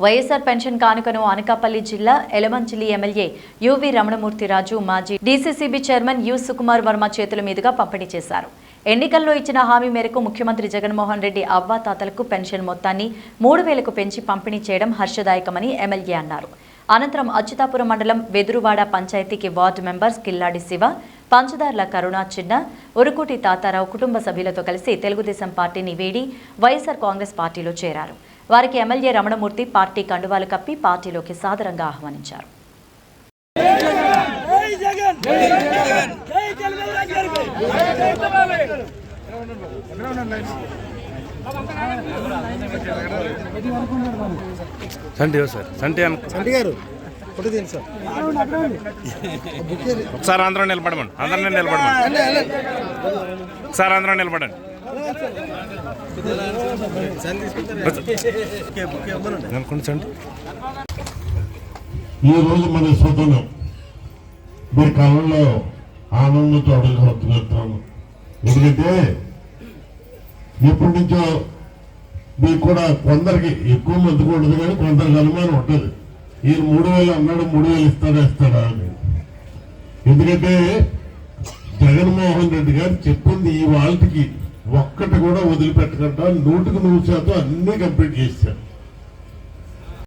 YSR pension కానుకను Anakapalli జిల్లా Yelamanchili MLA UV Ramanamurthy Raju మాజీ DCCB chairman you Sukumar Varma చేతుల మీదుగా పంపిణీ చేశారు. ఎన్నికల్లో ఇచ్చిన హామీ మేరకు ముఖ్యమంత్రి జగన్మోహన్ రెడ్డి అవ్వాతాతలకు పెన్షన్ మొత్తాన్ని 3,000కు పెంచి పంపిణీ చేయడం హర్షదాయకమని ఎమ్మెల్యే అన్నారు. అనంతరం అచ్యుతాపురం మండలం వెదురువాడ పంచాయతీకి వార్డు మెంబర్స్ కిల్లాడి శివ, పంచదార్ల కరుణా చిన్న, ఉరుకుటి తాతారావు కుటుంబ సభ్యులతో కలిసి తెలుగుదేశం పార్టీని వీడి వైఎస్ఆర్ కాంగ్రెస్ పార్టీలో చేరారు. వారికి ఎమ్మెల్యే రమణమూర్తి పార్టీ కండువాలు కప్పి పార్టీలోకి సాదరంగా ఆహ్వానించారు. ఒకసారి అందరూ నిలబడమండి, ఒకసారి అందరూ నిలబడండి. ఈ రోజు మన స్వతంత్రం మీ కాలంలో ఆనందంతో అడుగుతున్నాము. ఎందుకంటే ఎప్పటి నుంచో మీకు కూడా కొందరికి ఎక్కువ మంది ఉండదు, కానీ కొందరికి అనుమానం ఉంటుంది. ఈయన 3,000 అన్నాడు, 3,000 ఇస్తాడా అని. ఎందుకంటే జగన్మోహన్ రెడ్డి గారు చెప్పింది ఈ వాళ్ళకి ఒక్కటి కూడా వదిలిపెట్టకుండా 100% అన్ని కంప్లీట్ చేశారు.